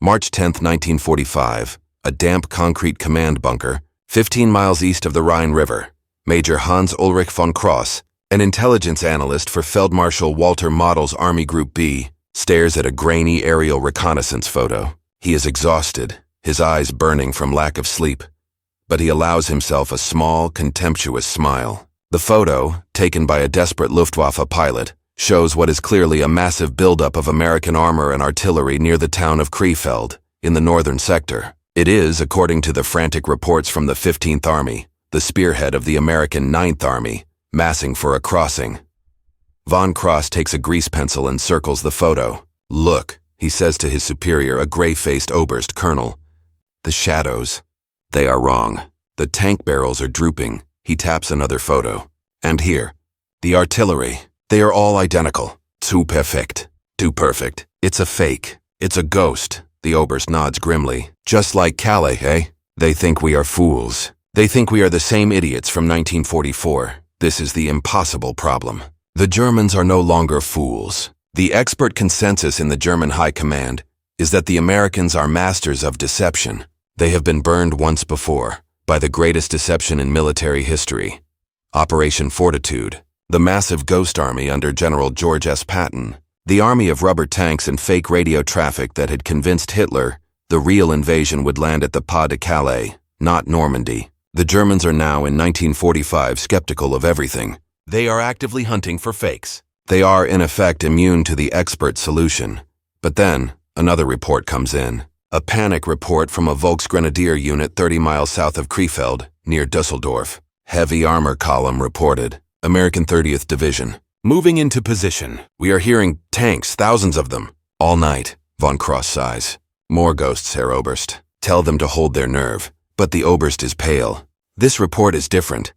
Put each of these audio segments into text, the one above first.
March 10, 1945, a damp concrete command bunker, 15 miles east of the Rhine River. Major Hans Ulrich von Cross, an intelligence analyst for Feldmarschall Walter Model's Army Group B, stares at a grainy aerial reconnaissance photo. He is exhausted, his eyes burning from lack of sleep, but he allows himself a small, contemptuous smile. The photo, taken by a desperate Luftwaffe pilot, shows what is clearly a massive buildup of American armor and artillery near the town of Krefeld, in the northern sector. It is, according to the frantic reports from the 15th Army, the spearhead of the American 9th Army, massing for a crossing. Von Cross takes a grease pencil and circles the photo. "Look," he says to his superior, a gray-faced Oberst colonel. "The shadows. They are wrong. The tank barrels are drooping." He taps another photo. "And here. The artillery. They are all identical. Too perfect. Too perfect. It's a fake. It's a ghost." The Oberst nods grimly. "Just like Calais, eh? They think we are fools. They think we are the same idiots from 1944. This is the impossible problem. The Germans are no longer fools. The expert consensus in the German High Command is that the Americans are masters of deception. They have been burned once before, by the greatest deception in military history. Operation Fortitude, the massive ghost army under General George S. Patton, the army of rubber tanks and fake radio traffic that had convinced Hitler the real invasion would land at the Pas de Calais, not Normandy. The Germans are now in 1945 skeptical of everything. They are actively hunting for fakes. They are, in effect, immune to the expert solution. But then, another report comes in. A panic report from a Volksgrenadier unit 30 miles south of Krefeld, near Dusseldorf. Heavy armor column reported. American 30th Division. Moving into position. We are hearing tanks, thousands of them. All night, Von Cross sighs. More ghosts, Herr Oberst. Tell them to hold their nerve. But the Oberst is pale. This report is different.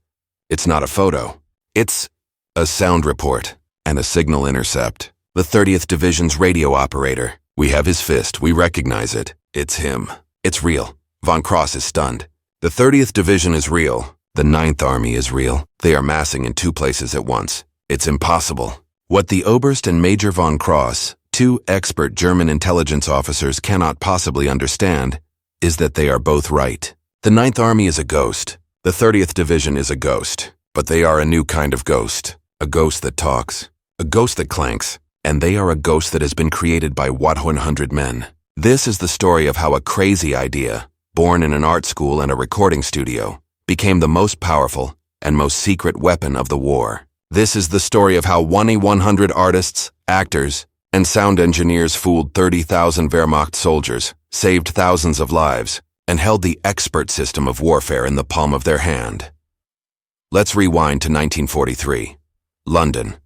It's not a photo. It's a sound report and a signal intercept. The 30th Division's radio operator. We have his fist. We recognize it. It's him. It's real. Von Cross is stunned. The 30th Division is real. The 9th Army is real. They are massing in two places at once. It's impossible. What the Oberst and Major Von Cross, two expert German intelligence officers, cannot possibly understand is that they are both right. The 9th Army is a ghost. The 30th Division is a ghost. But they are a new kind of ghost. A ghost that talks. A ghost that clanks. And they are a ghost that has been created by 100 men. This is the story of how a crazy idea, born in an art school and a recording studio, became the most powerful and most secret weapon of the war. This is the story of how 100 artists, actors, and sound engineers fooled 30,000 Wehrmacht soldiers, saved thousands of lives, and held the expert system of warfare in the palm of their hand. Let's rewind to 1943. London.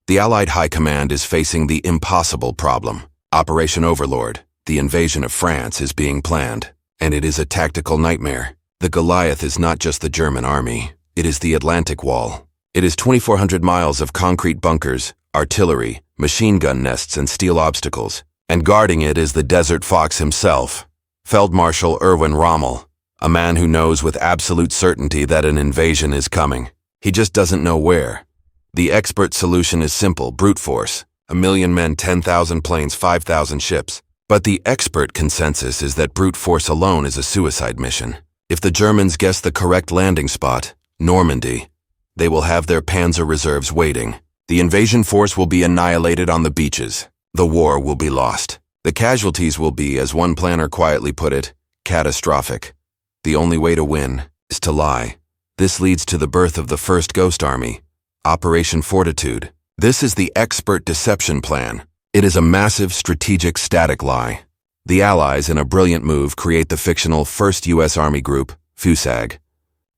The Allied High Command is facing the impossible problem. Operation Overlord, the invasion of France, is being planned, and it is a tactical nightmare. The Goliath is not just the German army, it is the Atlantic Wall. It is 2,400 miles of concrete bunkers, artillery, machine gun nests, and steel obstacles, and guarding it is the Desert Fox himself, Feldmarschall Erwin Rommel, a man who knows with absolute certainty that an invasion is coming. He just doesn't know where. The expert solution is simple: brute force. 1 million men, 10,000 planes, 5,000 ships. But the expert consensus is that brute force alone is a suicide mission. If the Germans guess the correct landing spot, Normandy, they will have their panzer reserves waiting. The invasion force will be annihilated on the beaches. The war will be lost. The casualties will be, as one planner quietly put it, catastrophic. The only way to win is to lie. This leads to the birth of the first Ghost Army, Operation Fortitude. This is the expert deception plan. It is a massive strategic static lie. The Allies, in a brilliant move, create the fictional 1st U.S. Army Group, FUSAG.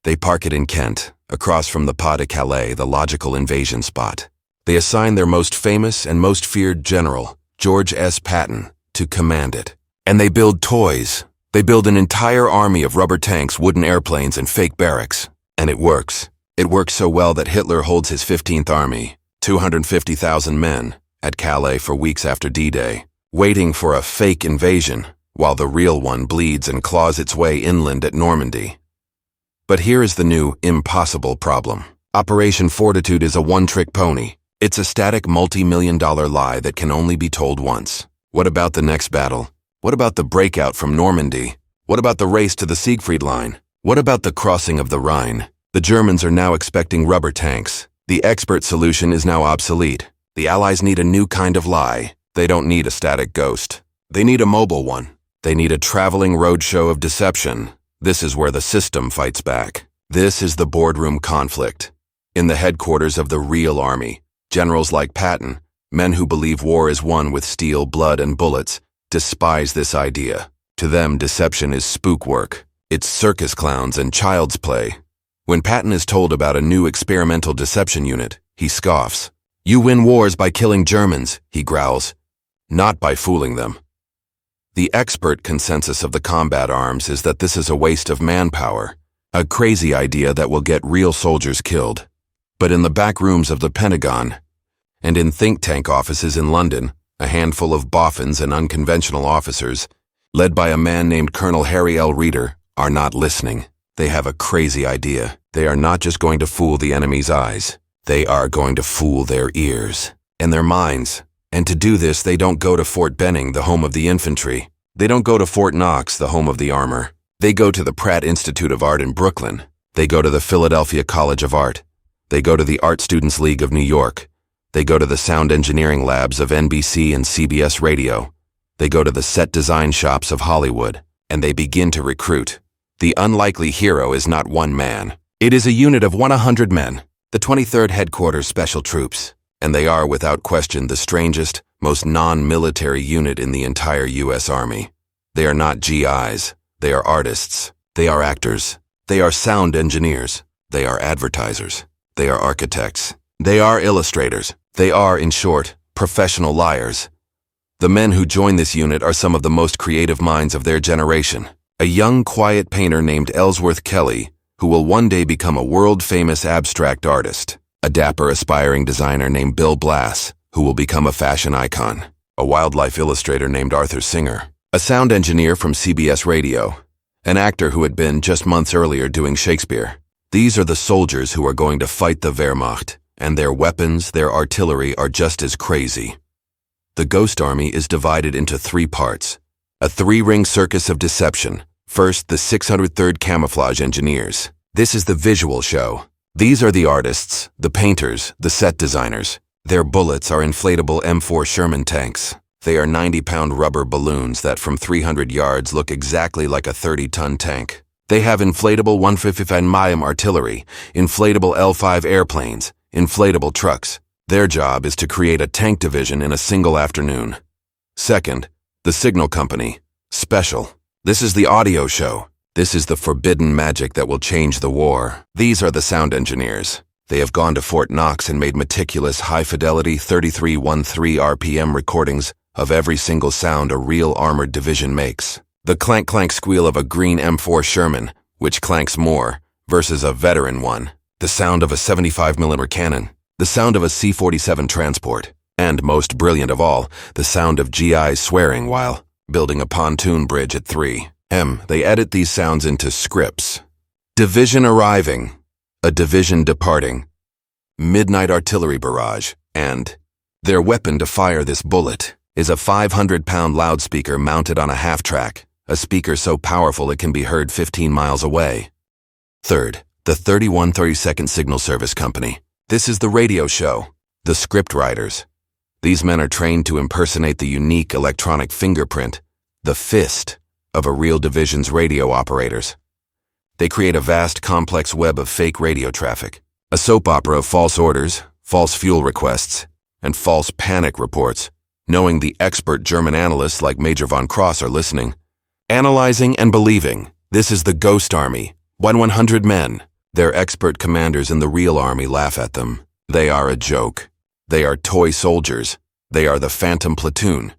They park it in Kent, across from the Pas de Calais, the logical invasion spot. They assign their most famous and most feared general, George S. Patton, to command it. And they build toys. They build an entire army of rubber tanks, wooden airplanes, and fake barracks. And it works. It works so well that Hitler holds his 15th Army, 250,000 men, at Calais for weeks after D-Day, waiting for a fake invasion, while the real one bleeds and claws its way inland at Normandy. But here is the new, impossible problem. Operation Fortitude is a one-trick pony. It's a static multi-million-dollar lie that can only be told once. What about the next battle? What about the breakout from Normandy? What about the race to the Siegfried Line? What about the crossing of the Rhine? The Germans are now expecting rubber tanks. The expert solution is now obsolete. The Allies need a new kind of lie. They don't need a static ghost. They need a mobile one. They need a traveling roadshow of deception. This is where the system fights back. This is the boardroom conflict. In the headquarters of the real army, generals like Patton, men who believe war is won with steel, blood, and bullets, despise this idea. To them, deception is spook work. It's circus clowns and child's play. When Patton is told about a new experimental deception unit, he scoffs. "You win wars by killing Germans," he growls, "not by fooling them." The expert consensus of the combat arms is that this is a waste of manpower, a crazy idea that will get real soldiers killed. But in the back rooms of the Pentagon, and in think tank offices in London, a handful of boffins and unconventional officers, led by a man named Colonel Harry L. Reeder, are not listening. They have a crazy idea. They are not just going to fool the enemy's eyes. They are going to fool their ears and their minds. And to do this, they don't go to Fort Benning, the home of the infantry. They don't go to Fort Knox, the home of the armor. They go to the Pratt Institute of Art in Brooklyn. They go to the Philadelphia College of Art. They go to the Art Students League of New York. They go to the sound engineering labs of NBC and CBS Radio. They go to the set design shops of Hollywood, and they begin to recruit. The unlikely hero is not one man. It is a unit of 100 men, the 23rd Headquarters Special Troops, and they are without question the strangest, most non-military unit in the entire U.S. Army. They are not GIs. They are artists. They are actors. They are sound engineers. They are advertisers. They are architects. They are illustrators. They are, in short, professional liars. The men who join this unit are some of the most creative minds of their generation. A young, quiet painter named Ellsworth Kelly, who will one day become a world-famous abstract artist. A dapper, aspiring designer named Bill Blass, who will become a fashion icon. A wildlife illustrator named Arthur Singer. A sound engineer from CBS Radio. An actor who had been, just months earlier, doing Shakespeare. These are the soldiers who are going to fight the Wehrmacht, and their weapons, their artillery are just as crazy. The Ghost Army is divided into 3 parts. A 3-ring circus of deception. First, the 603rd Camouflage Engineers. This is the visual show. These are the artists, the painters, the set designers. Their bullets are inflatable M4 Sherman tanks. They are 90-pound rubber balloons that from 300 yards look exactly like a 30-ton tank. They have inflatable 155 mm artillery, inflatable L5 airplanes, inflatable trucks. Their job is to create a tank division in a single afternoon. Second, the Signal Company. Special. This is the audio show. This is the forbidden magic that will change the war. These are the sound engineers. They have gone to Fort Knox and made meticulous, high-fidelity 3313 RPM recordings of every single sound a real armored division makes. The clank-clank squeal of a green M4 Sherman, which clanks more, versus a veteran one. The sound of a 75mm cannon. The sound of a C-47 transport. And, most brilliant of all, the sound of GIs swearing while building a pontoon bridge at 3 m. They edit these sounds into scripts. Division arriving. A division departing. Midnight artillery barrage. And their weapon to fire this bullet is a 500-pound loudspeaker mounted on a half-track, a speaker so powerful it can be heard 15 miles away. Third, the 3132nd Signal Service Company. This is the radio show. The script writers. These men are trained to impersonate the unique electronic fingerprint, the fist, of a real division's radio operators. They create a vast, complex web of fake radio traffic, a soap opera of false orders, false fuel requests, and false panic reports, knowing the expert German analysts like Major von Cross are listening. Analyzing and believing. This is the Ghost Army. 100 men. Their expert commanders in the real army laugh at them. They are a joke. They are toy soldiers. They are the Phantom Platoon.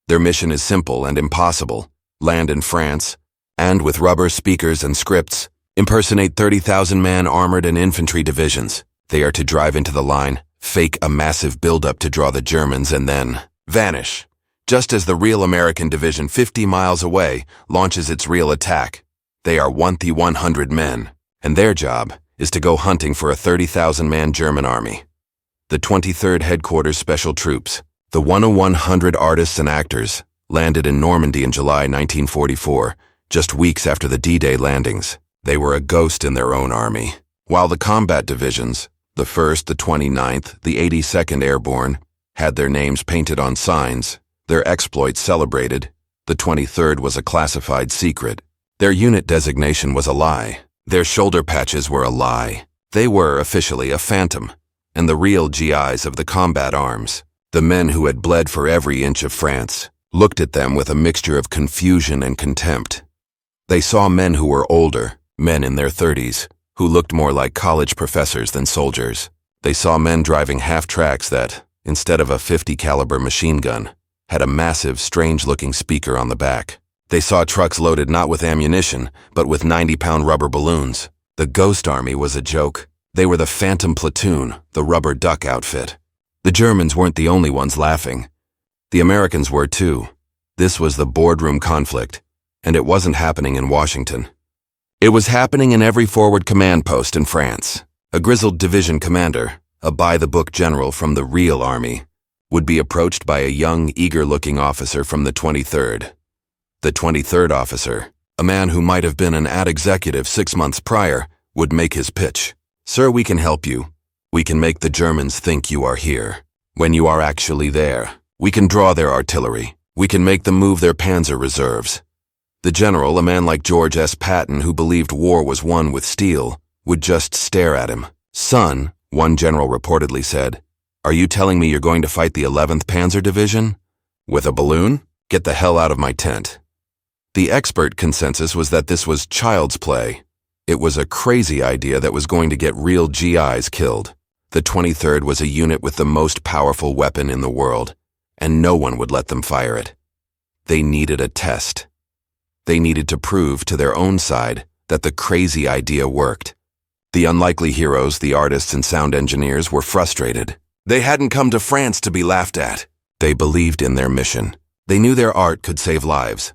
Their mission is simple and impossible. Land in France, and with rubber speakers and scripts, impersonate 30,000-man armored and infantry divisions. They are to drive into the line, fake a massive buildup to draw the Germans, and then vanish, just as the real American division 50 miles away launches its real attack. They are 100 men, and their job is to go hunting for a 30,000-man German army. The 23rd Headquarters Special Troops, the 100 artists and actors, landed in Normandy in July 1944, just weeks after the D-Day landings. They were a ghost in their own army. While the combat divisions, the 1st, the 29th, the 82nd Airborne, had their names painted on signs, their exploits celebrated, the 23rd was a classified secret. Their unit designation was a lie. Their shoulder patches were a lie. They were, officially, a phantom, and the real GIs of the combat arms, the men who had bled for every inch of France, looked at them with a mixture of confusion and contempt. They saw men who were older, men in their 30s, who looked more like college professors than soldiers. They saw men driving half-tracks that, instead of a .50 caliber machine gun, had a massive, strange-looking speaker on the back. They saw trucks loaded not with ammunition, but with 90-pound rubber balloons. The Ghost Army was a joke. They were the Phantom Platoon, the rubber duck outfit. The Germans weren't the only ones laughing. The Americans were too. This was the boardroom conflict, and it wasn't happening in Washington. It was happening in every forward command post in France. A grizzled division commander, a by-the-book general from the real army, would be approached by a young, eager-looking officer from the 23rd. The 23rd officer, a man who might have been an ad executive 6 months prior, would make his pitch. "Sir, we can help you. We can make the Germans think you are here. When you are actually there, we can draw their artillery. We can make them move their panzer reserves." The general, a man like George S. Patton, who believed war was won with steel, would just stare at him. "Son," one general reportedly said, "are you telling me you're going to fight the 11th Panzer Division? With a balloon? Get the hell out of my tent." The expert consensus was that this was child's play. It was a crazy idea that was going to get real GIs killed. The 23rd was a unit with the most powerful weapon in the world, and no one would let them fire it. They needed a test. They needed to prove to their own side that the crazy idea worked. The unlikely heroes, the artists and sound engineers, were frustrated. They hadn't come to France to be laughed at. They believed in their mission. They knew their art could save lives.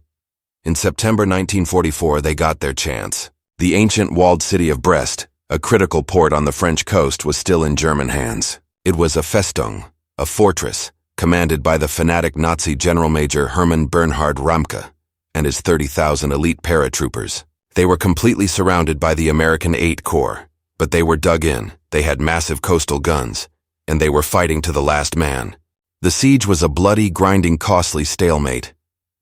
In September 1944, they got their chance. The ancient walled city of Brest, a critical port on the French coast, was still in German hands. It was a Festung, a fortress, commanded by the fanatic Nazi General Major Hermann Bernhard Ramke and his 30,000 elite paratroopers. They were completely surrounded by the American 8th Corps, but they were dug in, they had massive coastal guns, and they were fighting to the last man. The siege was a bloody, grinding, costly stalemate.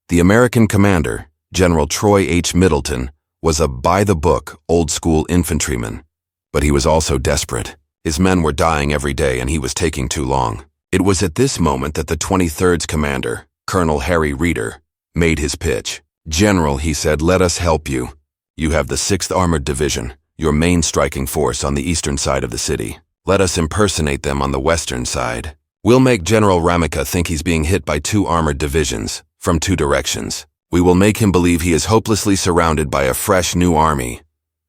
The American commander, General Troy H. Middleton, was a by-the-book, old-school infantryman, but he was also desperate. His men were dying every day, and he was taking too long. It was at this moment that the 23rd's commander, Colonel Harry Reeder, made his pitch. "General," he said, "let us help you. You have the 6th Armored Division, your main striking force on the eastern side of the city. Let us impersonate them on the western side. We'll make General Ramke think he's being hit by 2 armored divisions, from 2 directions. We will make him believe he is hopelessly surrounded by a fresh new army."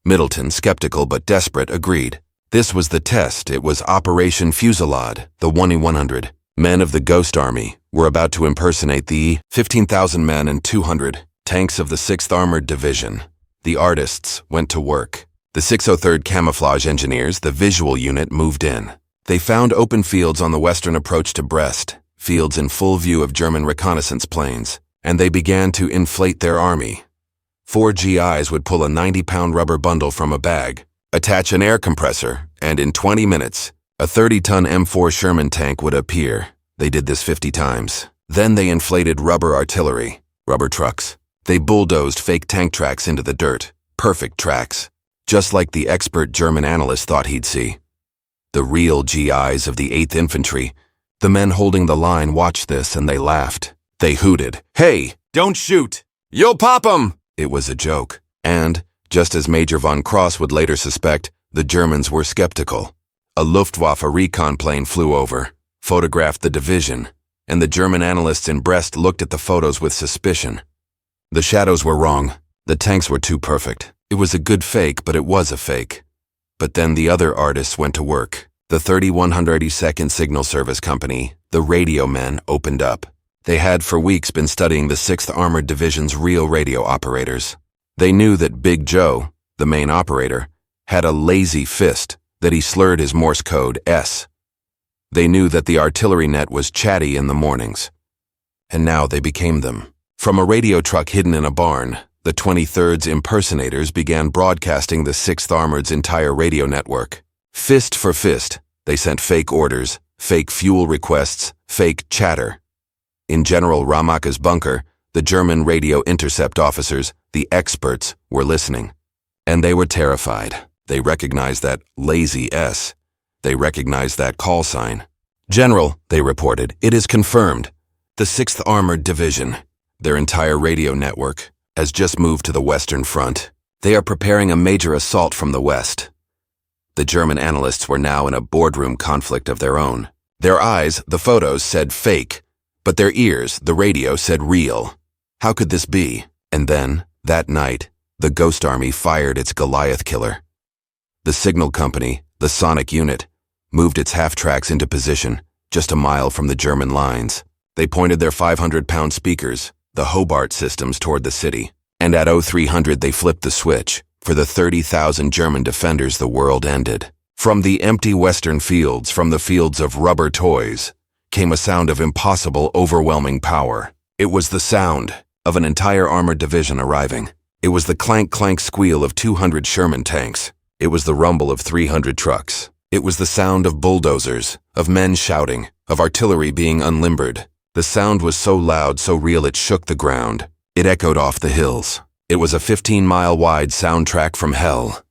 Middleton, skeptical but desperate, agreed. This was the test. It was Operation Fusillade, the 1-100. Men of the Ghost Army were about to impersonate the 15,000 men and 200 tanks of the 6th Armored Division. The artists went to work. The 603rd Camouflage Engineers, the visual unit, moved in. They found open fields on the western approach to Brest, fields in full view of German reconnaissance planes, and they began to inflate their army. 4 GIs would pull a 90-pound rubber bundle from a bag, attach an air compressor, and in 20 minutes, a 30-ton M4 Sherman tank would appear. They did this 50 times. Then they inflated rubber artillery, rubber trucks. They bulldozed fake tank tracks into the dirt, perfect tracks, just like the expert German analyst thought he'd see. The real GIs of the 8th Infantry, the men holding the line, watched this and they laughed. They hooted, "Hey, don't shoot! You'll pop 'em!" It was a joke. And, just as Major von Cross would later suspect, the Germans were skeptical. A Luftwaffe recon plane flew over, photographed the division, and the German analysts in Brest looked at the photos with suspicion. The shadows were wrong. The tanks were too perfect. It was a good fake, but it was a fake. But then the other artists went to work. The 3182nd Signal Service Company, the radio men, opened up. They had for weeks been studying the 6th Armored Division's real radio operators. They knew that Big Joe, the main operator, had a lazy fist, that he slurred his Morse code S. They knew that the artillery net was chatty in the mornings. And now they became them. From a radio truck hidden in a barn, the 23rd's impersonators began broadcasting the 6th Armored's entire radio network. Fist for fist, they sent fake orders, fake fuel requests, fake chatter. In General Wehrmacht's bunker, the German radio intercept officers, the experts, were listening. And they were terrified. They recognized that lazy S. They recognized that call sign. "General," they reported, "it is confirmed. The 6th Armored Division, their entire radio network, has just moved to the Western Front. They are preparing a major assault from the west." The German analysts were now in a boardroom conflict of their own. Their eyes, the photos, said fake, but their ears, the radio, said real. How could this be? And then, that night, the Ghost Army fired its Goliath killer. The signal company, the sonic unit, moved its half-tracks into position, just a mile from the German lines. They pointed their 500-pound speakers, the Hobart systems, toward the city. And at 0300 they flipped the switch. For the 30,000 German defenders, the world ended. From the empty western fields, from the fields of rubber toys, came a sound of impossible, overwhelming power. It was the sound of an entire armored division arriving. It was the clank-clank squeal of 200 Sherman tanks. It was the rumble of 300 trucks. It was the sound of bulldozers, of men shouting, of artillery being unlimbered. The sound was so loud, so real, it shook the ground. It echoed off the hills. It was a 15-mile-wide soundtrack from hell.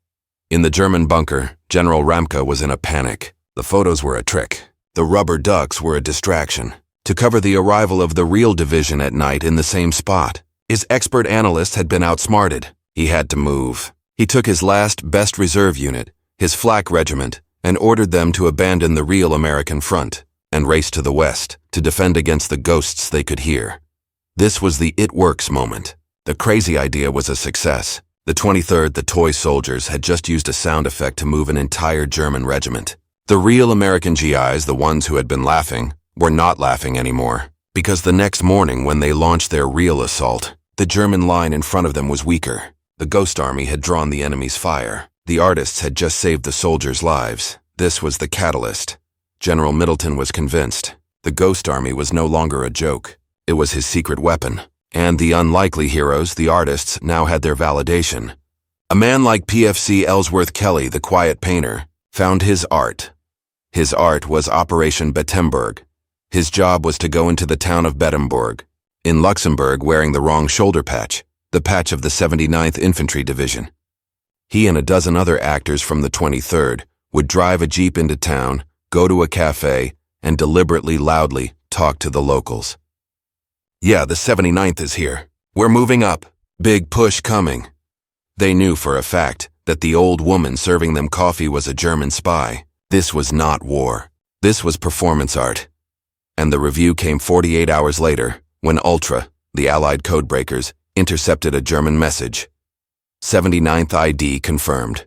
In the German bunker, General Ramke was in a panic. The photos were a trick. The rubber ducks were a distraction to cover the arrival of the real division at night in the same spot. His expert analysts had been outsmarted. He had to move. He took his last, best reserve unit, his flak regiment, and ordered them to abandon the real American front and race to the west to defend against the ghosts they could hear. This was the "it works" moment. The crazy idea was a success. The 23rd, the toy soldiers, had just used a sound effect to move an entire German regiment. The real American GIs, the ones who had been laughing, were not laughing anymore. Because the next morning, when they launched their real assault, the German line in front of them was weaker. The Ghost Army had drawn the enemy's fire. The artists had just saved the soldiers' lives. This was the catalyst. General Middleton was convinced. The Ghost Army was no longer a joke. It was his secret weapon. And the unlikely heroes, the artists, now had their validation. A man like PFC Ellsworth Kelly, the quiet painter, found his art. His art was Operation Bettemberg. His job was to go into the town of Bettemberg, in Luxembourg, wearing the wrong shoulder patch, the patch of the 79th Infantry Division. He and a dozen other actors from the 23rd would drive a jeep into town, go to a cafe, and deliberately, loudly talk to the locals. "Yeah, the 79th is here. We're moving up. Big push coming." They knew for a fact that the old woman serving them coffee was a German spy. This was not war. This was performance art. And the review came 48 hours later, when Ultra, the Allied codebreakers, intercepted a German message. 79th ID confirmed.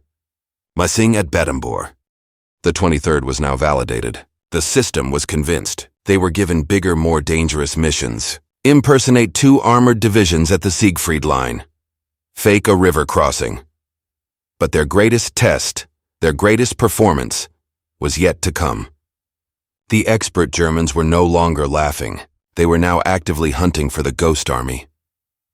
Messing at Bettembourg. The 23rd was now validated. The system was convinced. They were given bigger, more dangerous missions. Impersonate 2 armored divisions at the Siegfried Line. Fake a river crossing. But their greatest test, their greatest performance, was yet to come. The expert Germans were no longer laughing. They were now actively hunting for the Ghost Army.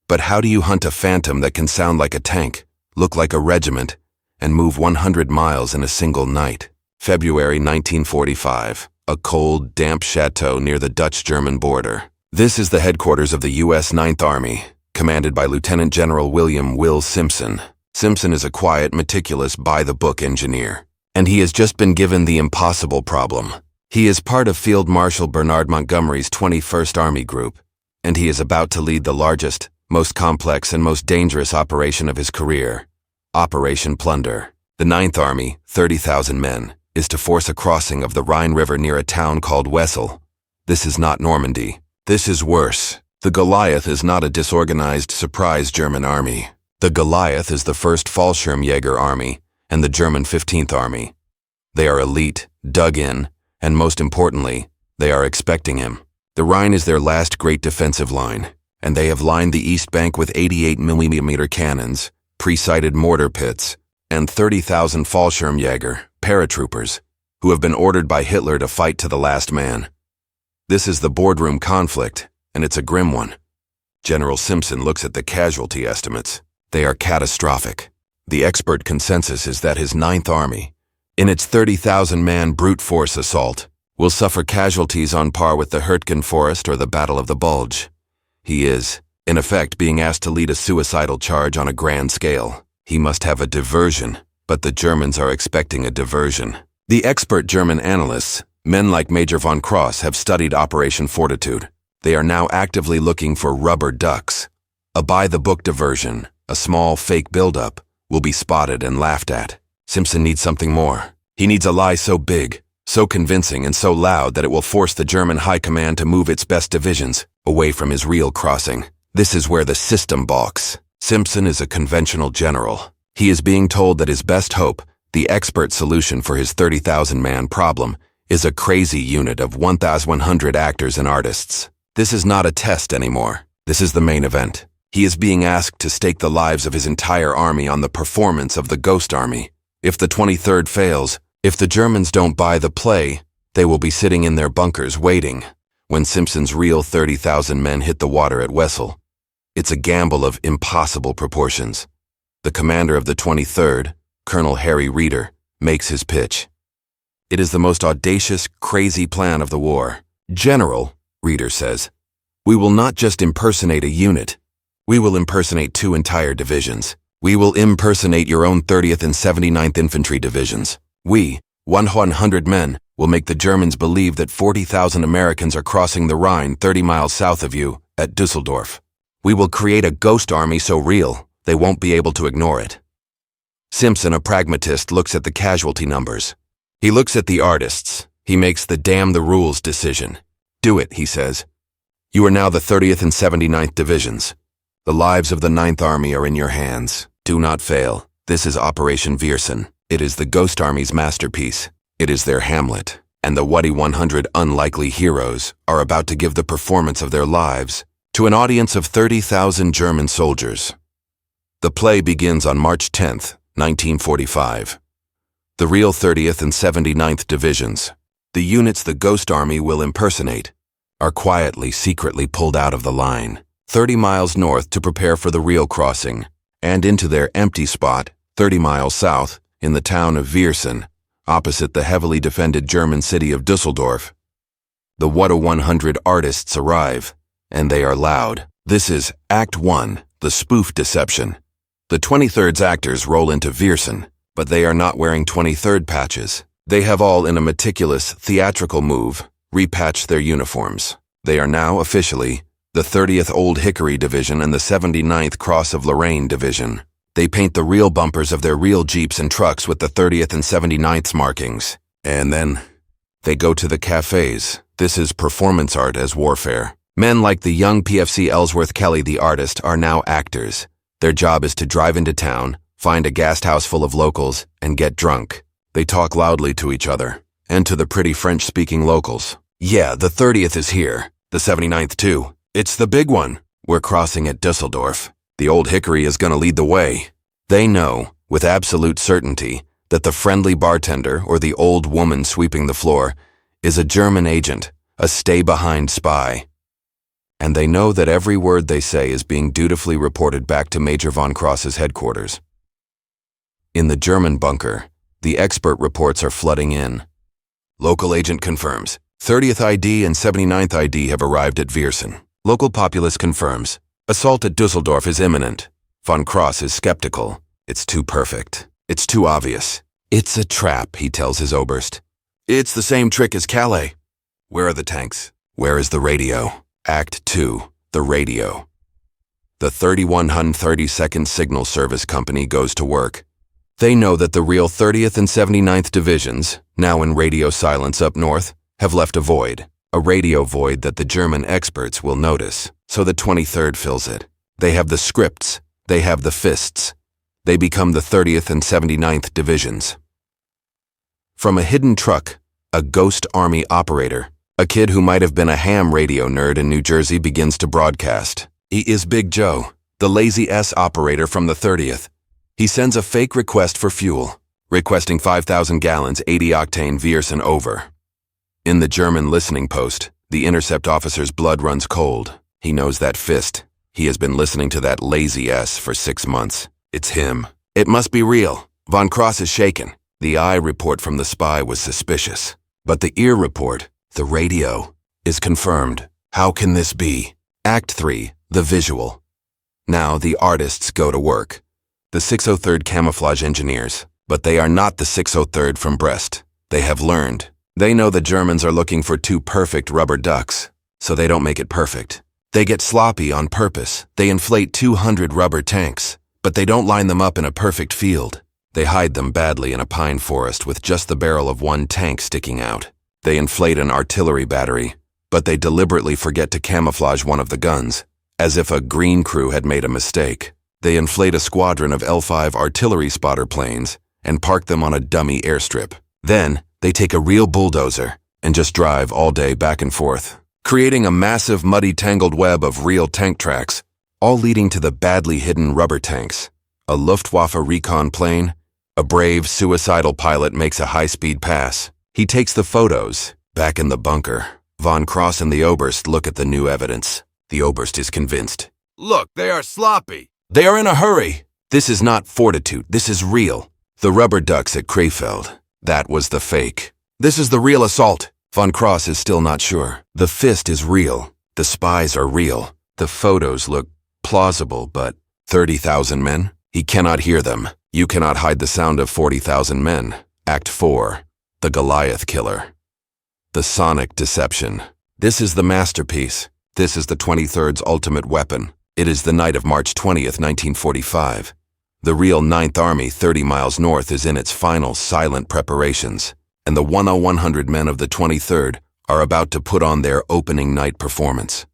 But how do you hunt a phantom that can sound like a tank, look like a regiment, and move 100 miles in a single night? February 1945, a cold, damp chateau near the Dutch-German border. This is the headquarters of the U.S. 9th Army, commanded by Lieutenant General William "Will" Simpson. Simpson is a quiet, meticulous, by-the-book engineer. And he has just been given the impossible problem. He is part of Field Marshal Bernard Montgomery's 21st Army Group, and he is about to lead the largest, most complex, and most dangerous operation of his career, Operation Plunder. The 9th Army, 30,000 men, is to force a crossing of the Rhine River near a town called Wesel. This is not Normandy. This is worse. The Goliath is not a disorganized, surprise German army. The Goliath is the 1st Fallschirmjäger Army and the German 15th Army. They are elite, dug in, and most importantly, they are expecting him. The Rhine is their last great defensive line, and they have lined the east bank with 88mm cannons, pre-sighted mortar pits, and 30,000 Fallschirmjäger, paratroopers, who have been ordered by Hitler to fight to the last man. This is the boardroom conflict, and it's a grim one. General Simpson looks at the casualty estimates. They are catastrophic. The expert consensus is that his Ninth Army, in its 30,000-man brute force assault, will suffer casualties on par with the Hurtgen Forest or the Battle of the Bulge. He is, in effect, being asked to lead a suicidal charge on a grand scale. He must have a diversion, but the Germans are expecting a diversion. The expert German analysts, men like Major von Cross, have studied Operation Fortitude. They are now actively looking for rubber ducks. A by-the-book diversion, a small fake buildup, will be spotted and laughed at. Simpson needs something more. He needs a lie so big, so convincing and so loud that it will force the German High Command to move its best divisions away from his real crossing. This is where the system balks. Simpson is a conventional general. He is being told that his best hope, the expert solution for his 30,000-man problem, is a crazy unit of 1,100 actors and artists. This is not a test anymore. This is the main event. He is being asked to stake the lives of his entire army on the performance of the Ghost Army. If the 23rd fails, if the Germans don't buy the play, they will be sitting in their bunkers waiting when Simpson's real 30,000 men hit the water at Wessel. It's a gamble of impossible proportions. The commander of the 23rd, Colonel Harry Reeder, makes his pitch. It is the most audacious, crazy plan of the war. General, Reeder says, we will not just impersonate a unit. We will impersonate 2 entire divisions. We will impersonate your own 30th and 79th Infantry divisions. We, 100 men, will make the Germans believe that 40,000 Americans are crossing the Rhine 30 miles south of you, at Dusseldorf. We will create a ghost army so real, they won't be able to ignore it. Simpson, a pragmatist, looks at the casualty numbers. He looks at the artists. He makes the damn the rules decision. Do it, he says. You are now the 30th and 79th divisions. The lives of the 9th Army are in your hands. Do not fail. This is Operation Viersen. It is the Ghost Army's masterpiece. It is their Hamlet. And the Wuddy 100 unlikely heroes are about to give the performance of their lives to an audience of 30,000 German soldiers. The play begins on March 10th, 1945. The real 30th and 79th divisions, the units the Ghost Army will impersonate, are quietly, secretly pulled out of the line, 30 miles north to prepare for the real crossing, and into their empty spot, 30 miles south, in the town of Viersen, opposite the heavily defended German city of Dusseldorf. The Wuddy 100 artists arrive, and they are loud. This is Act 1, the spoof deception. The 23rd's actors roll into Viersen, but they are not wearing 23rd patches. They have all, in a meticulous, theatrical move, repatched their uniforms. They are now, officially, the 30th Old Hickory Division and the 79th Cross of Lorraine Division. They paint the real bumpers of their real Jeeps and trucks with the 30th and 79th markings. And then, they go to the cafes. This is performance art as warfare. Men like the young PFC Ellsworth Kelly, the artist, are now actors. Their job is to drive into town, find a guest house full of locals, and get drunk. They talk loudly to each other, and to the pretty French-speaking locals. Yeah, the 30th is here. The 79th too. It's the big one. We're crossing at Dusseldorf. The Old Hickory is going to lead the way. They know, with absolute certainty, that the friendly bartender or the old woman sweeping the floor is a German agent, a stay-behind spy. And they know that every word they say is being dutifully reported back to Major von Cross's headquarters. In the German bunker, the expert reports are flooding in. Local agent confirms. 30th ID and 79th ID have arrived at Viersen. Local populace confirms. Assault at Dusseldorf is imminent. Von Cross is skeptical. It's too perfect. It's too obvious. It's a trap, he tells his Oberst. It's the same trick as Calais. Where are the tanks? Where is the radio? Act 2, the radio. The 3132nd Signal Service Company goes to work. They know that the real 30th and 79th Divisions, now in radio silence up north, have left a radio void that the German experts will notice, so the 23rd fills it. They have the scripts, they have the fists. They become the 30th and 79th Divisions. From a hidden truck, a Ghost Army operator, a kid who might have been a ham radio nerd in New Jersey, begins to broadcast. He is Big Joe, the Lazy S operator from the 30th. He sends a fake request for fuel, requesting 5,000 gallons 80-octane Viersen over. In the German listening post, the intercept officer's blood runs cold. He knows that fist. He has been listening to that lazy S for 6 months. It's him. It must be real. Von Cross is shaken. The eye report from the spy was suspicious. But the ear report, the radio, is confirmed. How can this be? Act 3, the visual. Now the artists go to work. The 603rd Camouflage Engineers. But they are not the 603rd from Brest. They have learned. They know the Germans are looking for 2 perfect rubber ducks, so they don't make it perfect. They get sloppy on purpose. They inflate 200 rubber tanks, but they don't line them up in a perfect field. They hide them badly in a pine forest with just the barrel of 1 tank sticking out. They inflate an artillery battery, but they deliberately forget to camouflage one of the guns, as if a green crew had made a mistake. They inflate a squadron of L5 artillery spotter planes and park them on a dummy airstrip. Then, they take a real bulldozer and just drive all day back and forth, creating a massive muddy tangled web of real tank tracks, all leading to the badly hidden rubber tanks. A Luftwaffe recon plane, a brave, suicidal pilot makes a high-speed pass. He takes the photos. Back in the bunker, Von Cross and the Oberst look at the new evidence. The Oberst is convinced. Look, they are sloppy. They are in a hurry. This is not Fortitude. This is real. The rubber ducks at Krefeld. That was the fake. This is the real assault. Von Cross is still not sure. The fist is real. The spies are real. The photos look plausible, but 30,000 men? He cannot hear them. You cannot hide the sound of 40,000 men. Act 4. The Goliath Killer. The sonic deception. This is the masterpiece. This is the 23rd's ultimate weapon. It is the night of March 20th, 1945. The real 9th Army 30 miles north is in its final silent preparations, and the 100 men of the 23rd are about to put on their opening night performance.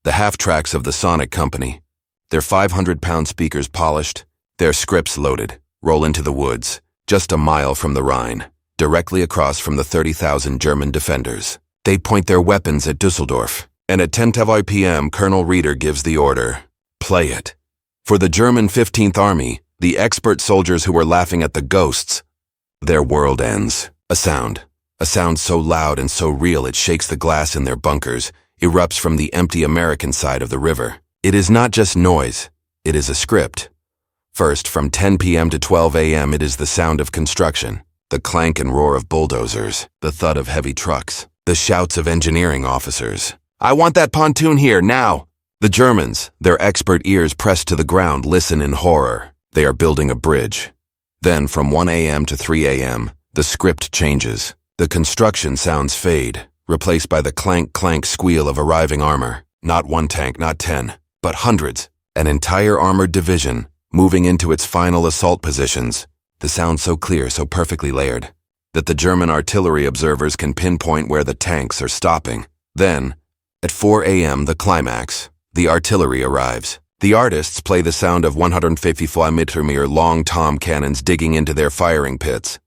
The half-tracks of the Sonic Company, their 500-pound speakers polished, their scripts loaded, roll into the woods, just a mile from the Rhine, directly across from the 30,000 German defenders. They point their weapons at Dusseldorf, and at 10:00 p.m. Colonel Reeder gives the order, play it. For the German 15th Army, the expert soldiers who were laughing at the ghosts, their world ends. A sound so loud and so real it shakes the glass in their bunkers, erupts from the empty American side of the river. It is not just noise, it is a script. First, from 10 p.m. to 12 a.m. it is the sound of construction, the clank and roar of bulldozers, the thud of heavy trucks, the shouts of engineering officers. I want that pontoon here, now! The Germans, their expert ears pressed to the ground, listen in horror. They are building a bridge. Then, from 1 a.m. to 3 a.m., the script changes. The construction sounds fade, replaced by the clank-clank squeal of arriving armor. Not 1 tank, not 10, but hundreds. An entire armored division, moving into its final assault positions. The sound so clear, so perfectly layered, that the German artillery observers can pinpoint where the tanks are stopping. Then, at 4 a.m., the climax. The artillery arrives. The artists play the sound of 155mm long tom cannons digging into their firing pits.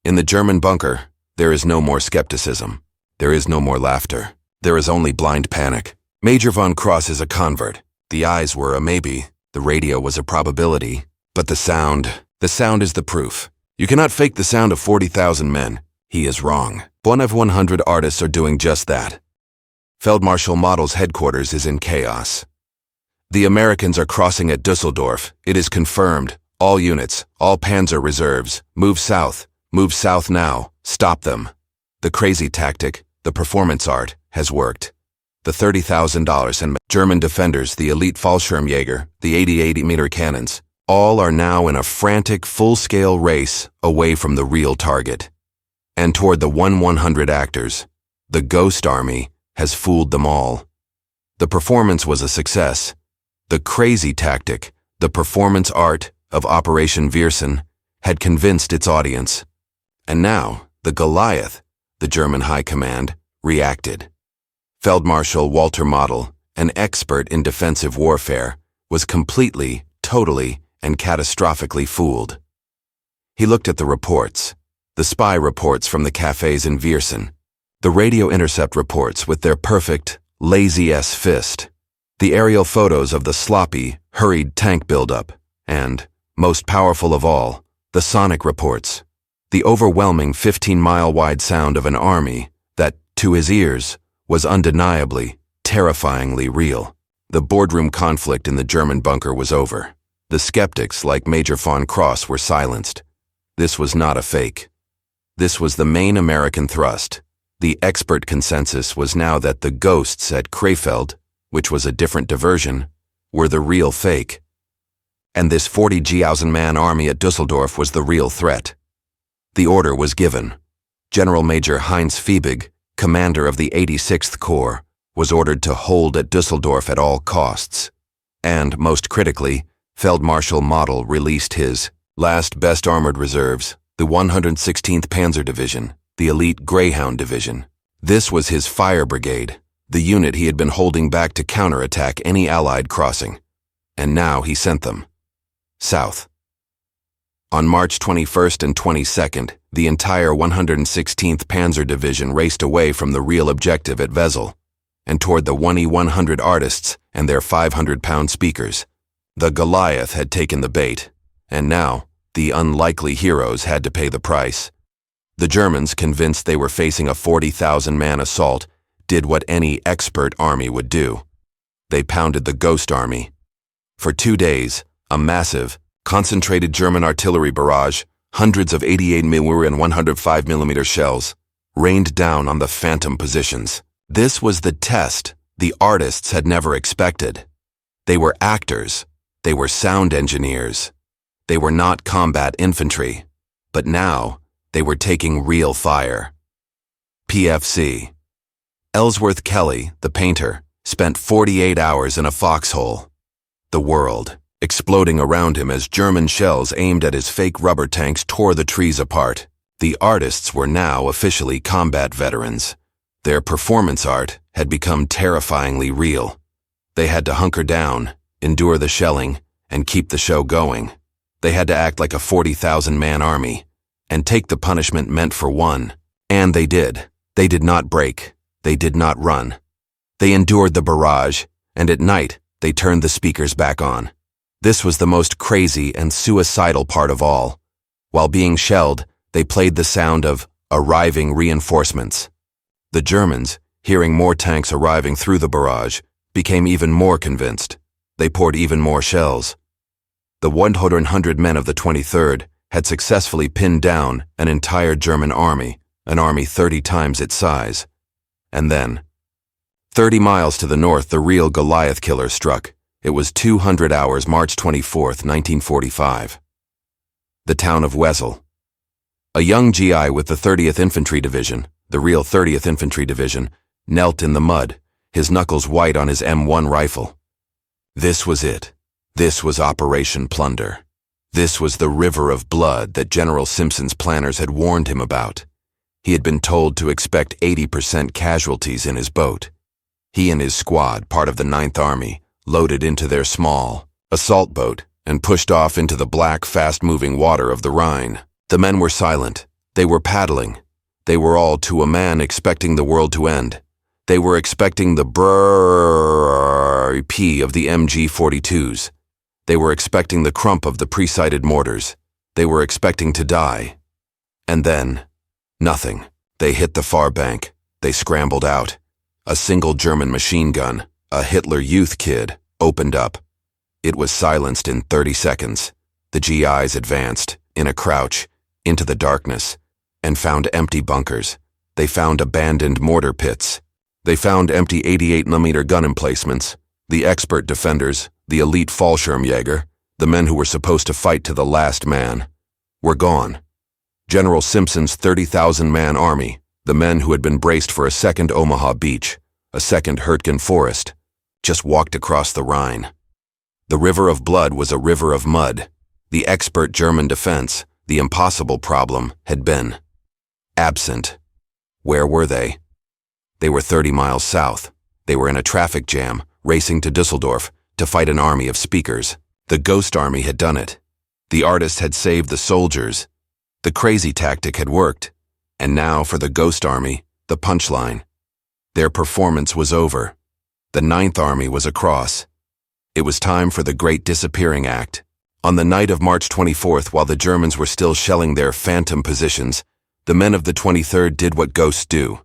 In the German bunker, there is no more skepticism. There is no more laughter. There is only blind panic. Major Von Cross is a convert. The eyes were a maybe. The radio was a probability. But the sound is the proof. You cannot fake the sound of 40,000 men. He is wrong. One of 100 artists are doing just that. Feldmarschall Model's headquarters is in chaos. The Americans are crossing at Dusseldorf. It is confirmed. All units, all Panzer reserves, move south now, stop them. The crazy tactic, the performance art, has worked. The $30,000 and German defenders, the elite Fallschirmjäger, the 80mm cannons, all are now in a frantic, full-scale race away from the real target. And toward the 100 actors, the Ghost Army has fooled them all. The performance was a success. The crazy tactic, the performance art of Operation Virsen, had convinced its audience. And now, the Goliath, the German High Command, reacted. Feldmarschall Walter Model, an expert in defensive warfare, was completely, totally, and catastrophically fooled. He looked at the reports, the spy reports from the cafes in Virsen, the radio intercept reports with their perfect, lazy-s fist, the aerial photos of the sloppy, hurried tank buildup, and, most powerful of all, the sonic reports, the overwhelming 15-mile-wide sound of an army that, to his ears, was undeniably, terrifyingly real. The boardroom conflict in the German bunker was over. The skeptics, like Major von Cross, were silenced. This was not a fake. This was the main American thrust. The expert consensus was now that the ghosts at Krefeld, which was a different diversion, were the real fake. And this 40,000-man army at Dusseldorf was the real threat. The order was given. General Major Heinz Fiebig, commander of the 86th Corps, was ordered to hold at Dusseldorf at all costs. And, most critically, Feldmarschall Model released his last best armored reserves, the 116th Panzer Division, the elite Greyhound Division. This was his fire brigade, the unit he had been holding back to counterattack any Allied crossing. And now he sent them south. On March 21st and 22nd, the entire 116th Panzer Division raced away from the real objective at Wesel and toward the 1E100 artists and their 500-pound speakers. The Goliath had taken the bait, and now the unlikely heroes had to pay the price. The Germans, convinced they were facing a 40,000-man assault, did what any expert army would do. They pounded the Ghost Army. For 2 days, a massive, concentrated German artillery barrage, hundreds of 88mm and 105mm shells, rained down on the phantom positions. This was the test the artists had never expected. They were actors. They were sound engineers. They were not combat infantry. But now, they were taking real fire. PFC. Ellsworth Kelly, the painter, spent 48 hours in a foxhole. The world, exploding around him as German shells aimed at his fake rubber tanks tore the trees apart. The artists were now officially combat veterans. Their performance art had become terrifyingly real. They had to hunker down, endure the shelling, and keep the show going. They had to act like a 40,000-man army, and take the punishment meant for one. And they did. They did not break. They did not run. They endured the barrage, and at night, they turned the speakers back on. This was the most crazy and suicidal part of all. While being shelled, they played the sound of arriving reinforcements. The Germans, hearing more tanks arriving through the barrage, became even more convinced. They poured even more shells. The 100 men of the 23rd had successfully pinned down an entire German army, an army 30 times its size. And then, 30 miles to the north, the real Goliath killer struck. It was 200 hours, March 24th, 1945. The town of Wesel. A young GI with the 30th Infantry Division, the real 30th Infantry Division, knelt in the mud, his knuckles white on his M1 rifle. This was it. This was Operation Plunder. This was the river of blood that General Simpson's planners had warned him about. He had been told to expect 80% casualties in his boat. He and his squad, part of the 9th Army, loaded into their small assault boat and pushed off into the black, fast-moving water of the Rhine. The men were silent. They were paddling. They were all, to a man, expecting the world to end. They were expecting the brrrr of the MG-42s. They were expecting the crump of the pre-sighted mortars. They were expecting to die. And then, nothing. They hit the far bank. They scrambled out. A single German machine gun, a Hitler Youth kid, opened up. It was silenced in 30 seconds. The GIs advanced, in a crouch, into the darkness, and found empty bunkers. They found abandoned mortar pits. They found empty 88mm gun emplacements. The expert defenders, the elite Fallschirmjäger, the men who were supposed to fight to the last man, were gone. General Simpson's 30,000-man army, the men who had been braced for a second Omaha Beach, a second Hurtgen Forest, just walked across the Rhine. The river of blood was a river of mud. The expert German defense, the impossible problem, had been absent. Where were they? They were 30 miles south. They were in a traffic jam, racing to Dusseldorf to fight an army of speakers. The Ghost Army had done it. The artist had saved the soldiers. The crazy tactic had worked. And now, for the Ghost Army, the punchline. Their performance was over. The 9th Army was across. It was time for the Great Disappearing Act. On the night of March 24th, while the Germans were still shelling their phantom positions, the men of the 23rd did what ghosts do.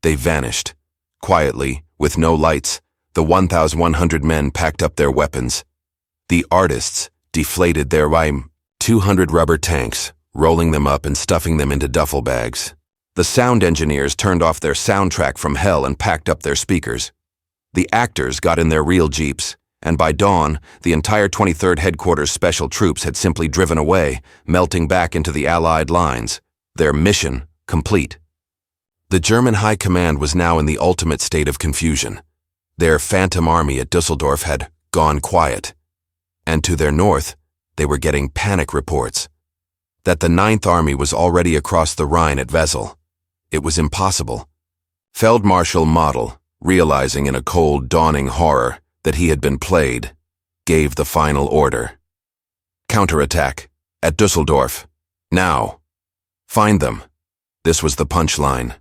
They vanished. Quietly, with no lights, The 1,100 men packed up their weapons. The artists deflated their 200 rubber tanks, rolling them up and stuffing them into duffel bags. The sound engineers turned off their soundtrack from hell and packed up their speakers. The actors got in their real jeeps, and by dawn, the entire 23rd Headquarters Special Troops had simply driven away, melting back into the Allied lines, their mission complete. The German High Command was now in the ultimate state of confusion. Their phantom army at Dusseldorf had gone quiet, and to their north, they were getting panic reports that the Ninth Army was already across the Rhine at Wesel. It was impossible. Feldmarschall Model, realizing in a cold, dawning horror that he had been played, gave the final order. Counterattack, at Dusseldorf, now. Find them. This was the punchline.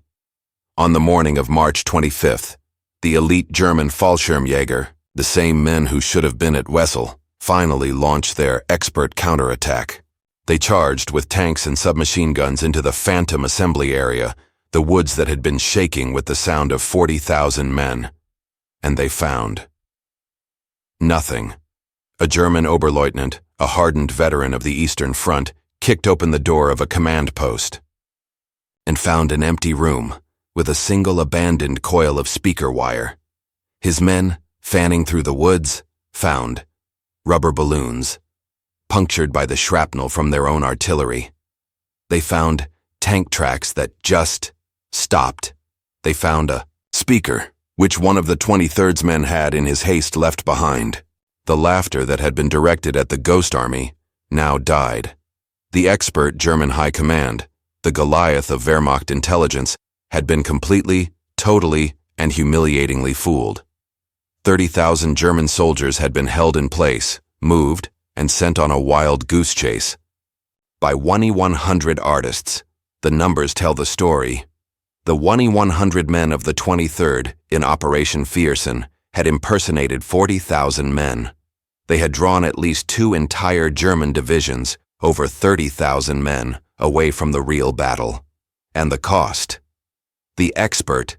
On the morning of March 25th, the elite German Fallschirmjäger, the same men who should have been at Wesel, finally launched their expert counterattack. They charged with tanks and submachine guns into the phantom assembly area, the woods that had been shaking with the sound of 40,000 men. And they found nothing. A German Oberleutnant, a hardened veteran of the Eastern Front, kicked open the door of a command post and found an empty room with a single abandoned coil of speaker wire. His men, fanning through the woods, found rubber balloons, punctured by the shrapnel from their own artillery. They found tank tracks that just stopped. They found a speaker, which one of the 23rd's men had in his haste left behind. The laughter that had been directed at the Ghost Army now died. The expert German High Command, the Goliath of Wehrmacht intelligence, had been completely, totally, and humiliatingly fooled. 30,000 German soldiers had been held in place, moved, and sent on a wild goose chase. By 1,100 artists, the numbers tell the story. The 1,100 men of the 23rd in Operation Fortitude had impersonated 40,000 men. They had drawn at least 2 entire German divisions, over 30,000 men, away from the real battle. And the cost? The expert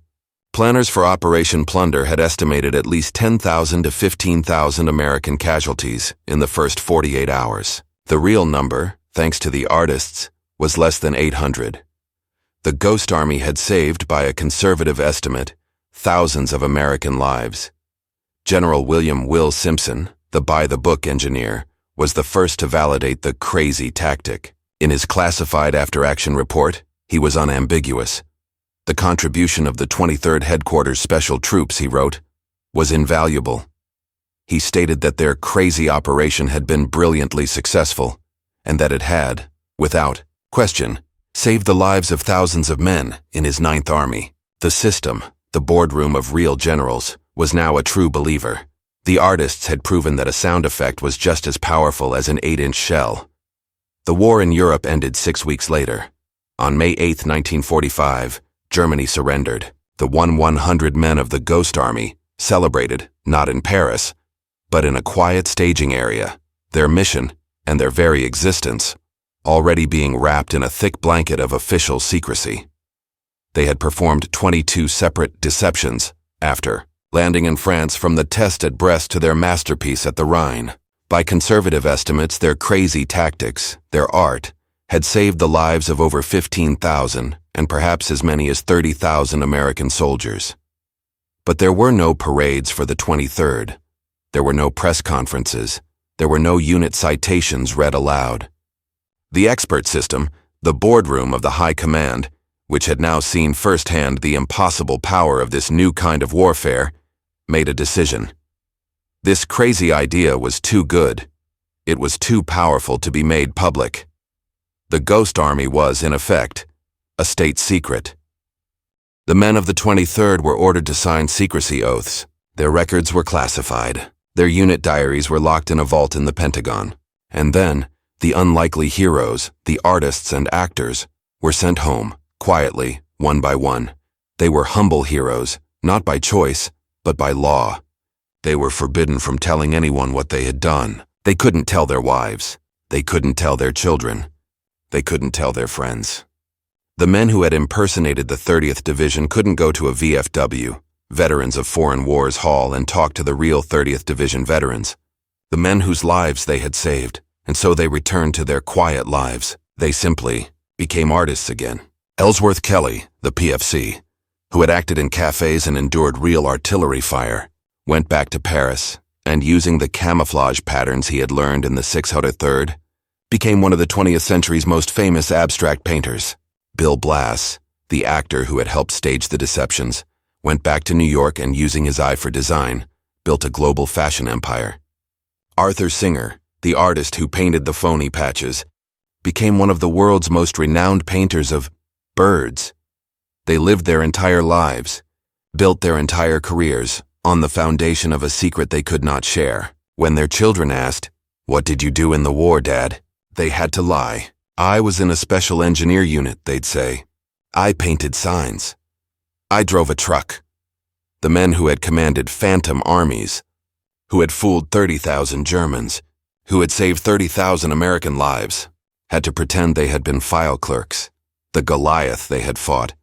planners for Operation Plunder had estimated at least 10,000 to 15,000 American casualties in the first 48 hours. The real number, thanks to the artists, was less than 800. The Ghost Army had saved, by a conservative estimate, thousands of American lives. General William Will Simpson, the by-the-book engineer, was the first to validate the crazy tactic. In his classified after-action report, he was unambiguous. The contribution of the 23rd Headquarters Special Troops, he wrote, was invaluable. He stated that their crazy operation had been brilliantly successful, and that it had, without question, saved the lives of thousands of men in his Ninth Army. The system, the boardroom of real generals, was now a true believer. The artists had proven that a sound effect was just as powerful as an 8-inch shell. The war in Europe ended 6 weeks later. On May 8, 1945, Germany surrendered. The 1,100 men of the Ghost Army celebrated, not in Paris, but in a quiet staging area, their mission and their very existence already being wrapped in a thick blanket of official secrecy. They had performed 22 separate deceptions after landing in France, from the test at Brest to their masterpiece at the Rhine. By conservative estimates, their crazy tactics, their art, had saved the lives of over 15,000 and perhaps as many as 30,000 American soldiers. But there were no parades for the 23rd. There were no press conferences. There were no unit citations read aloud. The expert system, the boardroom of the High Command, which had now seen firsthand the impossible power of this new kind of warfare, made a decision. This crazy idea was too good. It was too powerful to be made public. The Ghost Army was, in effect, a state secret. The men of the 23rd were ordered to sign secrecy oaths. Their records were classified. Their unit diaries were locked in a vault in the Pentagon. And then, the unlikely heroes, the artists and actors, were sent home, quietly, one by one. They were humble heroes, not by choice, but by law. They were forbidden from telling anyone what they had done. They couldn't tell their wives. They couldn't tell their children. They couldn't tell their friends. The men who had impersonated the 30th Division couldn't go to a VFW, veterans of foreign wars haul and talk to the real 30th Division veterans, the men whose lives they had saved, and so they returned to their quiet lives. They simply became artists again. Ellsworth Kelly, the PFC, who had acted in cafes and endured real artillery fire, went back to Paris and, using the camouflage patterns he had learned in the 603rd, became one of the 20th century's most famous abstract painters. Bill Blass, the actor who had helped stage the deceptions, went back to New York and, using his eye for design, built a global fashion empire. Arthur Singer, the artist who painted the phony patches, became one of the world's most renowned painters of birds. They lived their entire lives, built their entire careers, on the foundation of a secret they could not share. When their children asked, "What did you do in the war, Dad?" they had to lie. "I was in a special engineer unit," they'd say. "I painted signs. I drove a truck." The men who had commanded phantom armies, who had fooled 30,000 Germans, who had saved 30,000 American lives, had to pretend they had been file clerks. The Goliath they had fought,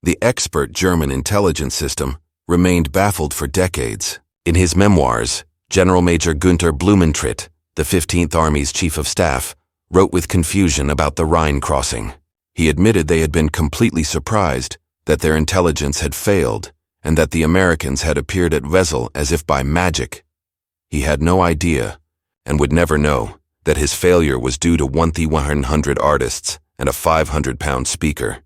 the expert German intelligence system, remained baffled for decades. In his memoirs, General Major Günther Blumentritt, the 15th Army's Chief of Staff, wrote with confusion about the Rhine crossing. He admitted they had been completely surprised that their intelligence had failed and that the Americans had appeared at Wesel as if by magic. He had no idea, and would never know, that his failure was due to 100 artists and a 500-pound speaker.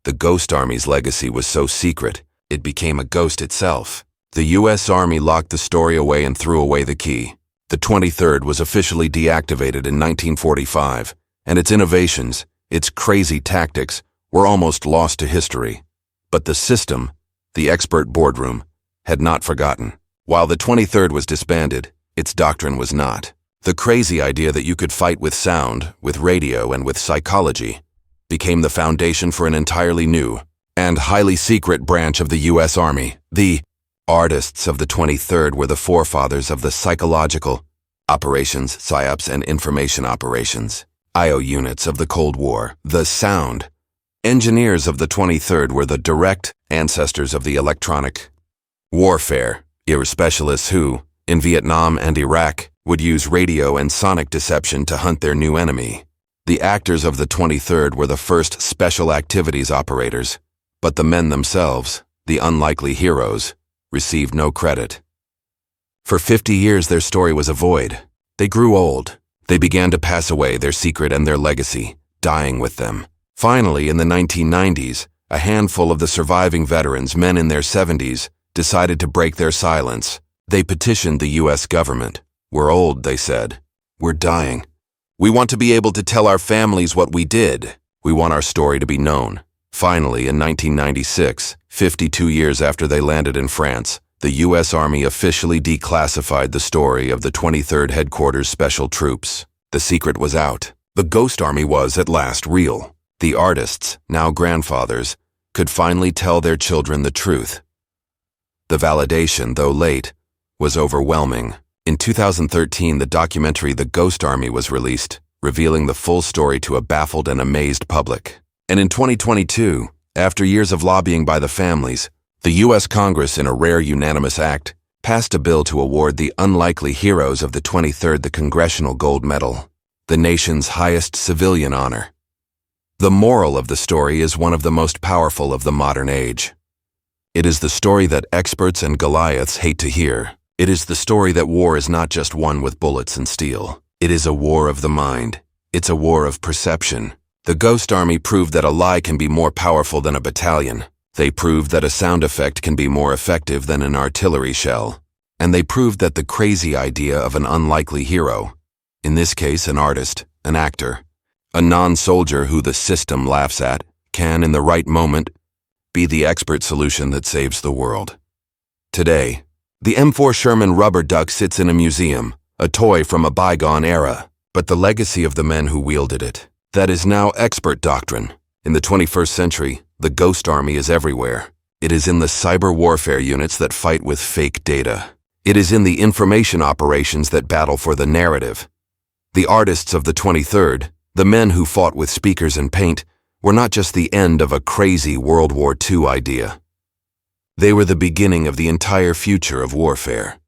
The Ghost Army's legacy was so secret, it became a ghost itself. The U.S. Army locked the story away and threw away the key. The 23rd was officially deactivated in 1945, and its innovations, its crazy tactics, were almost lost to history. But the system, the expert boardroom, had not forgotten. While the 23rd was disbanded, its doctrine was not. The crazy idea that you could fight with sound, with radio, and with psychology became the foundation for an entirely new and highly secret branch of the U.S. Army. The artists of the 23rd were the forefathers of the psychological operations, psyops, and information operations, IO units of the Cold War. The sound engineers of the 23rd were the direct ancestors of the electronic warfare era specialists who, in Vietnam and Iraq, would use radio and sonic deception to hunt their new enemy. The actors of the 23rd were the first special activities operators, but the men themselves, the unlikely heroes, received no credit. For 50 years their story was a void. They grew old. They began to pass away, their secret and their legacy, dying with them. Finally, in the 1990s, a handful of the surviving veterans, men in their 70s, decided to break their silence. They petitioned the U.S. government. "We're old," they said. "We're dying. We want to be able to tell our families what we did. We want our story to be known." Finally, in 1996, 52 years after they landed in France, the U.S. Army officially declassified the story of the 23rd Headquarters Special Troops. The secret was out. The Ghost Army was, at last, real. The artists, now grandfathers, could finally tell their children the truth. The validation, though late, was overwhelming. In 2013, the documentary The Ghost Army was released, revealing the full story to a baffled and amazed public. And in 2022, after years of lobbying by the families, the U.S. Congress, in a rare unanimous act, passed a bill to award the unlikely heroes of the 23rd the Congressional Gold Medal, the nation's highest civilian honor. The moral of the story is one of the most powerful of the modern age. It is the story that experts and Goliaths hate to hear. It is the story that war is not just won with bullets and steel. It is a war of the mind. It's a war of perception. The Ghost Army proved that a lie can be more powerful than a battalion. They proved that a sound effect can be more effective than an artillery shell. And they proved that the crazy idea of an unlikely hero, in this case an artist, an actor, a non-soldier who the system laughs at, can, in the right moment, be the expert solution that saves the world. Today, the M4 Sherman rubber duck sits in a museum, a toy from a bygone era, but the legacy of the men who wielded it, that is now expert doctrine. In the 21st century, the Ghost Army is everywhere. It is in the cyber warfare units that fight with fake data. It is in the information operations that battle for the narrative. The artists of the 23rd, the men who fought with speakers and paint, were not just the end of a crazy World War II idea. They were the beginning of the entire future of warfare.